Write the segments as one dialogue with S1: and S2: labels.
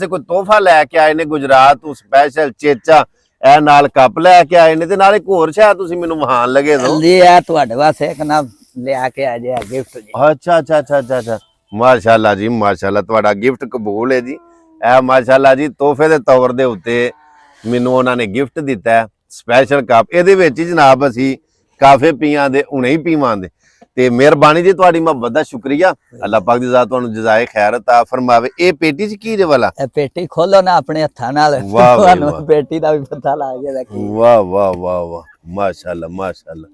S1: ਕੋਈ ਤੋਹਫਾ ਲੈ ਕੇ ਆਏ ਨੇ ਗੁਜਰਾਤ ਤੋਂ ਸਪੈਸ਼ਲ ਚੇਚਾ ਇਹ ਨਾਲ ਕੱਪ ਲੈ ਕੇ ਆਏ ਨੇ ਤੇ ਨਾਲ ਇੱਕ ਹੋਰ ਸ਼ਾਇਦ ਤੁਸੀਂ ਮੈਨੂੰ ਵਹਾਨ ਲਗੇ ਦੋ
S2: ਜੀ ਆ ਤੁਹਾਡੇ ਵਾਸਤੇ ਇੱਕ ਨਾ ਲਿਆ ਕੇ ਆ ਜੇ ਗਿਫਟ ਜੀ।
S1: ਅੱਛਾ ਮਾਸ਼ਾਅੱਲਾ ਜੀ ਮਾਸ਼ਾਅੱਲਾ ਤੁਹਾਡਾ ਗਿਫਟ ਕਬੂਲ ਹੈ ਜੀ। ਇਹ ਮਾਸ਼ਾਅੱਲਾ ਜੀ ਤੋਹਫੇ ਦੇ ਤੌਰ ਦੇ ਉੱਤੇ ਮੈਨੂੰ ਉਹਨਾਂ ਨੇ ਗਿਫਟ ਦਿੱਤਾ ਸਪੈਸ਼ਲ ਕੱਪ। ਇਹਦੇ ਵਿੱਚ ਜਨਾਬ ਅਸੀਂ ਕਾਫੇ ਪੀਆਂ ਦੇ ਹੁਣੇ ਹੀ ਪੀਵਾਂਗੇ ਤੇ ਮਿਹਰਬਾਨੀ ਜੀ ਤੁਹਾਡੀ ਮੁਹੱਬਤ ਦਾ ਸ਼ੁਕਰੀਆ। ਅੱਲਾਹ ਪਾਕ ਦੀ ਜ਼ਾਤ ਤੁਹਾਨੂੰ ਜਜ਼ਾਏ ਖੈਰ ਅਤਾ ਫਰਮਾਵੇ। ਇਹ ਪੇਟੀ ਚ ਕੀ ਜੇ ਵਾਲਾ
S2: ਇਹ ਪੇਟੀ ਖੋਲੋ ਨਾ ਆਪਣੇ ਹੱਥਾਂ ਨਾਲ ਤੁਹਾਨੂੰ ਪੇਟੀ ਦਾ ਵੀ ਪਤਾ ਲੱਗ ਜਾਏਗਾ ਕੀ।
S1: ਵਾਹ ਵਾਹ ਵਾਹ ਵਾਹ ਮਾਸ਼ਾਅੱਲਾ ਮਾਸ਼ਾਅੱਲਾ।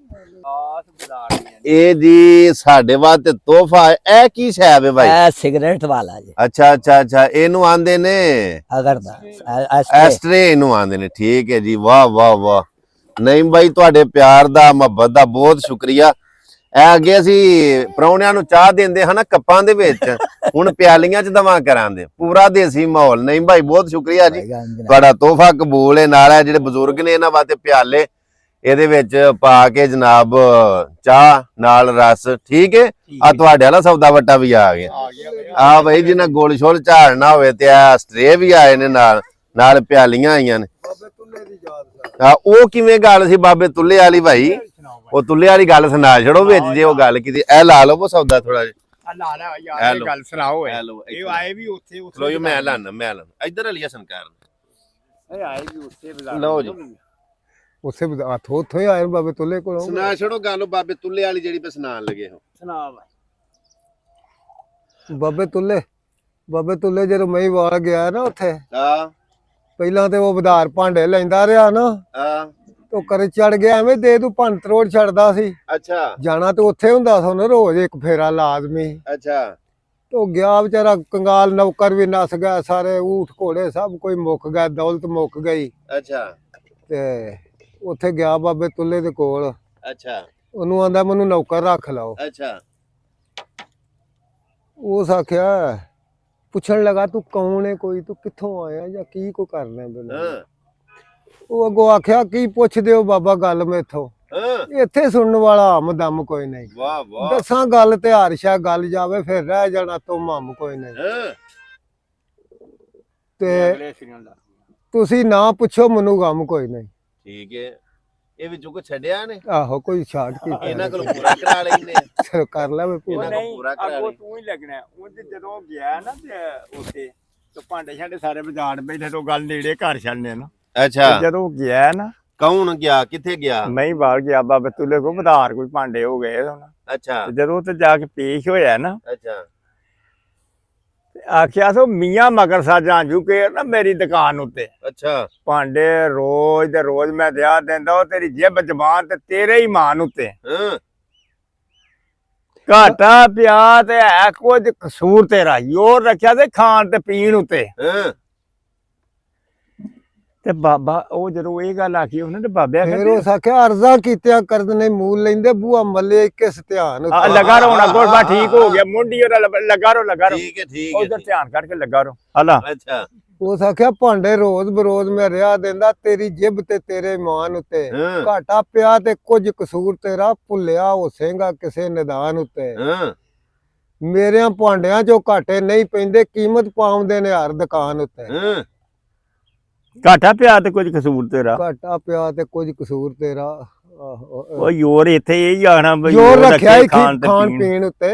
S1: ਇਹ ਜੀ ਸਾਡੇ ਵਾਸਤੇ ਤੋਹਫਾ ਹੈ। ਇਹ ਕੀ ਸ਼ੈਬ ਹੈ ਭਾਈ?
S2: ਇਹ ਸਿਗਰਟ ਵਾਲਾ ਜੀ।
S1: ਅੱਛਾ ਇਹਨੂੰ ਆਂਦੇ ਨੇ
S2: ਅਗਰ ਦਾ
S1: ਐਸਟਰੇ ਇਹਨੂੰ ਆਂਦੇ ਨੇ। ਠੀਕ ਹੈ ਜੀ ਵਾਹ ਵਾਹ ਵਾਹ। ਨਹੀਂ ਭਾਈ ਤੁਹਾਡੇ ਪਿਆਰ ਦਾ ਮੁਹੱਬਤ ਦਾ ਬਹੁਤ ਸ਼ੁਕਰੀਆ। ਇਹ ਅੱਗੇ ਅਸੀਂ ਪ੍ਰਾਹੁਣਿਆਂ ਨੂੰ ਚਾਹ ਦਿੰਦੇ ਹਾਂ ਨਾ ਕੱਪਾਂ ਦੇ ਵਿੱਚ, ਹੁਣ ਪਿਆਲੀਆਂ ਚ ਦਵਾ ਕਰਾਂਦੇ ਪੂਰਾ ਦੇਸੀ ਮਾਹੌਲ। ਨਹੀਂ ਭਾਈ ਬਹੁਤ ਸ਼ੁਕਰੀਆ ਜੀ ਤੁਹਾਡਾ ਤੋਹਫਾ ਕਬੂਲ ਹੈ। ਨਾਲ ਜਿਹੜੇ ਬਜ਼ੁਰਗ ਨੇ ਇਹਨਾਂ ਵਾਸਤੇ ਪਿਆਲੇ ਇਹਦੇ ਵਿੱਚ ਪਾ ਕੇ ਜਨਾਬ ਚਾਹ ਨਾਲ ਰਸ। ਠੀਕ ਹੈ ਆ ਤੁਹਾਡੇ ਵਾਲਾ ਸੌਦਾ ਵੱਟਾ ਵੀ ਆ ਗਿਆ। ਆ ਭਾਈ ਜਿਹਨਾਂ ਗੋਲ ਛੋਲ ਝਾੜਨਾ ਹੋਵੇ ਤੇ ਆ ਸਟਰੇ ਵੀ ਆਏ ਨੇ ਨਾਲ ਪਿਆਲੀਆਂ ਆਈਆਂ ਨੇ। ਉਹ ਕਿਵੇਂ ਗੱਲ ਸੀ ਬਾਬੇ ਤੁੱਲੇ ਵਾਲੀ ਭਾਈ? ਉਹ ਤੁੱਲੇ ਵਾਲੀ ਗੱਲ ਸੁਣਾ ਛੜੋ ਵਿੱਚ ਜੇ ਉਹ ਗੱਲ ਕੀਤੀ। ਇਹ ਲਾ ਲਓ ਉਹ ਸੌਦਾ ਥੋੜਾ ਜਿਹਾ
S3: ਗੱਲ ਸੁਣਾਓ। ਇਹ ਆਏ ਵੀ ਉੱਥੇ
S1: ਲੋ ਜੀ ਮੈਂ ਲਾਣਾ ਇੱਧਰ ਅਲੀ ਹਸਨ ਕਰਨ
S3: ਇਹ ਆਏ ਵੀ ਉੱਥੇ
S1: ਲਓ ਜੀ
S4: ਉਸੇ ਹੱਥੋਂ ਉੱਥੋਂ ਹੀ ਆਏ ਬਾਬੇ ਤੁੱਲੇ ਕੋਲੋਂ।
S1: ਸੁਣਾ ਛੜੋ ਗੱਲ ਬਾਬੇ ਤੁੱਲੇ ਵਾਲੀ ਜਿਹੜੀ ਮੈਂ ਸੁਣਾਉਣ ਲੱਗੇ ਹੋ।
S3: ਸੁਣਾ
S4: ਬਾਬੇ ਤੁੱਲੇ ਜਦੋਂ ਮਈ ਵਾਲ ਗਿਆ ਨਾ ਉੱਥੇ
S1: ਹਾਂ
S4: ਪਹਿਲਾਂ ਤੇ ਉਹ ਵਧਾਰ ਭਾਂਡੇ ਲੈਂਦਾ ਰਿਹਾ ਨਾ
S1: ਹਾਂ
S4: ਤੋ ਕਰ ਚੜ ਗਿਆ ਐਵੇਂ ਦੇ ਤੂੰ ਭੰਤ ਰੋੜ ਛੱਡਦਾ ਸੀ।
S1: ਅੱਛਾ
S4: ਜਾਣਾ ਤੇ ਉੱਥੇ ਹੁੰਦਾ ਸੀ ਨਾ ਰੋਜ਼ ਇੱਕ ਫੇਰਾ ਲਾਜ਼ਮੀ।
S1: ਅੱਛਾ
S4: ਤੋ ਗਿਆ ਵਿਚਾਰਾ ਕੰਗਾਲ ਨੌਕਰ ਵੀ ਨਸ ਗਿਆ ਸਾਰੇ ਊਠ ਘੋੜੇ ਸਭ ਕੋਈ ਮੁੱਕ ਗਿਆ ਦੌਲਤ ਮੁੱਕ ਗਈ।
S1: ਅੱਛਾ
S4: ਤੇ ਉੱਥੇ ਗਿਆ ਬਾਬੇ ਤੁੱਲੇ ਦੇ ਕੋਲ।
S1: ਅੱਛਾ
S4: ਉਹਨੂੰ ਆਂਦਾ ਮੈਨੂੰ ਨੌਕਰ ਰੱਖ ਲਓ।
S1: ਅੱਛਾ
S4: ਉਸ ਆਖਿਆ ਪੁੱਛਣ ਲਗਾ ਤੂੰ ਕੌਣ ਹੈ ਕੋਈ ਤੂੰ ਕਿੱਥੋਂ ਆਇਆ ਜਾਂ ਕੀ ਕੋ ਕਰਨਾ ਬਿਨਾਂ।
S1: ਹਾਂ
S4: ਉਹ ਅੱਗੋਂ ਆਖਿਆ ਕੀ ਪੁੱਛਦੇ ਹੋ ਬਾਬਾ ਗੱਲ ਮੈਥੋਂ
S1: ਹਾਂ
S4: ਇੱਥੇ ਸੁਣਨ ਵਾਲਾ ਹਮਦਮ ਕੋਈ ਨਹੀਂ।
S1: ਵਾਹ ਵਾਹ
S4: ਦੱਸਾਂ ਗੱਲ ਤੇ ਹਾਰਸ਼ਾ ਗੱਲ ਜਾਵੇ ਫਿਰ ਰਹਿ ਜਾਣਾ ਤੂੰ ਹਮ ਕੋਈ ਨਹੀਂ।
S1: ਹਾਂ
S4: ਤੇ ਤੁਸੀਂ ਨਾ ਪੁੱਛੋ ਮੈਨੂੰ ਗਮ ਕੋਈ ਨਹੀਂ।
S1: ਠੀਕ ਹੈ ਇਹ ਵਿੱਚੋਂ ਕੋ ਛੱਡਿਆ ਨੇ?
S4: ਆਹੋ ਕੋਈ ਛਾਟ ਕੀ
S1: ਇਹਨਾਂ ਕੋਲ ਪੂਰਾ ਕਰਾ ਲੈਂਦੇ
S4: ਚਲੋ ਕਰ ਲੈ ਮੈਂ ਪੂਰਾ।
S3: ਅੱਗੋਂ ਤੂੰ ਹੀ ਲੱਗਣਾ। ਉਹ ਜਦੋਂ ਗਿਆ ਨਾ ਤੇ ਉੱਥੇ ਤੇ ਭਾਂਡੇ ਛਾਂਡੇ ਸਾਰੇ ਬਾਜ਼ਾਰ ਬੈਠੇ ਤੋਂ ਗੱਲ ਨੇੜੇ ਘਰ ਛੱਡਨੇ ਨਾ।
S1: ਅੱਛਾ
S3: ਜਦੋਂ ਗਿਆ ਨਾ
S1: ਕੌਣ ਗਿਆ ਕਿੱਥੇ ਗਿਆ?
S3: ਮੈਂ ਬਾਹਰ ਗਿਆ ਬਾਬੇ ਤੁੱਲੇ ਕੋ ਬਾਜ਼ਾਰ ਕੋਈ ਭਾਂਡੇ ਹੋ ਗਏ ਹੁਣ।
S1: ਅੱਛਾ
S3: ਜਦੋਂ ਤੇ ਜਾ ਕੇ ਪੇਸ਼ ਹੋਇਆ ਨਾ
S1: ਅੱਛਾ
S3: ਆਖਿਆ ਸੋ ਮੀਆਂ ਮਗਰ ਸਾਜਾਂ ਝੁਕੇ ਨਾ ਮੇਰੀ ਦੁਕਾਨ ਉੱਤੇ
S1: ਅੱਛਾ
S3: ਭਾਂਡੇ ਰੋਜ਼ ਦੇ ਰੋਜ਼ ਮੈਂ ਦਿਆ ਦਿੰਦਾ ਉਹ ਤੇਰੀ ਜਿਬ ਜ਼ਬਾਨ ਤੇ ਤੇਰੇ ਹੀ ਮਾਨ ਉੱਤੇ
S1: ਹਾਂ
S3: ਘਾਟਾ ਪਿਆ ਤੇ ਹੈ ਕੁਝ ਕਸੂਰ ਤੇਰਾ ਯੋਰ ਰੱਖਿਆ ਤੇ ਖਾਣ ਤੇ ਪੀਣ ਉੱਤੇ।
S1: ਹਾਂ
S3: ਤੇ ਬਾਬਾ ਉਹ ਜਦੋਂ ਇਹ ਗੱਲ ਆਖੀ ਉਹਨੇ ਤੇ ਬਾਬਿਆ
S4: ਫਿਰ ਉਸ ਆਖਿਆ ਅਰਜ਼ਾ ਕੀਤਿਆ ਕਰਦ ਨੇ ਮੂਲ ਲੈਂਦੇ ਬੂਆ ਮੱਲੇ ਕਿਸ ਧਿਆਨ
S3: ਲੱਗਾ ਰਹੋ ਨਾ ਗੋਲ ਬਾ ਠੀਕ ਹੋ ਗਿਆ ਮੁੰਡੀ ਉਹਦਾ ਲੱਗਾ ਰਹੋ
S1: ਠੀਕ ਹੈ
S3: ਉਧਰ ਧਿਆਨ ਕਰਕੇ ਲੱਗਾ ਰਹੋ ਹਲਾ।
S1: ਅੱਛਾ
S4: ਉਸ ਆਖਿਆ ਭਾਂਡੇ ਰੋਜ਼ ਬਰੋਜ਼ ਮੈਂ ਰਿਆ ਦਿੰਦਾ ਤੇਰੀ ਜਿਬ ਤੇ ਤੇਰੇ ਮਾਨ ਉੱਤੇ
S1: ਹਾਂ
S4: ਘਾਟਾ ਪਿਆ ਤੇ ਕੁਝ ਕਸੂਰ ਤੇਰਾ ਭੁੱਲਿਆ ਹੋਸੇਗਾ ਕਿਸੇ ਨਿਦਾਨ ਉੱਤੇ।
S1: ਹਾਂ
S4: ਮੇਰਿਆਂ ਭਾਂਡਿਆਂ ਚੋਂ ਘਾਟੇ ਨਹੀਂ ਪੈਂਦੇ ਕੀਮਤ ਪਾਉਂਦੇ ਨੇ ਹਰ ਦੁਕਾਨ ਉੱਤੇ।
S1: ਹਾਂ
S3: ਘਾਟਾ ਪਿਆ ਤੇ ਕੁਝ ਕਸੂਰ ਤੇਰਾ
S4: ਘਾਟਾ ਪਿਆ ਤੇ ਕੁਝ ਕਸੂਰ ਤੇਰਾ।
S3: ਉਹ ਯੋਰ ਇੱਥੇ ਇਹ ਹੀ ਆਣਾ ਬਈ
S4: ਜੋਰ ਰੱਖਿਆ ਹੀ
S3: ਖਾਣ
S4: ਖਾਣ ਪੀਣ ਉੱਤੇ।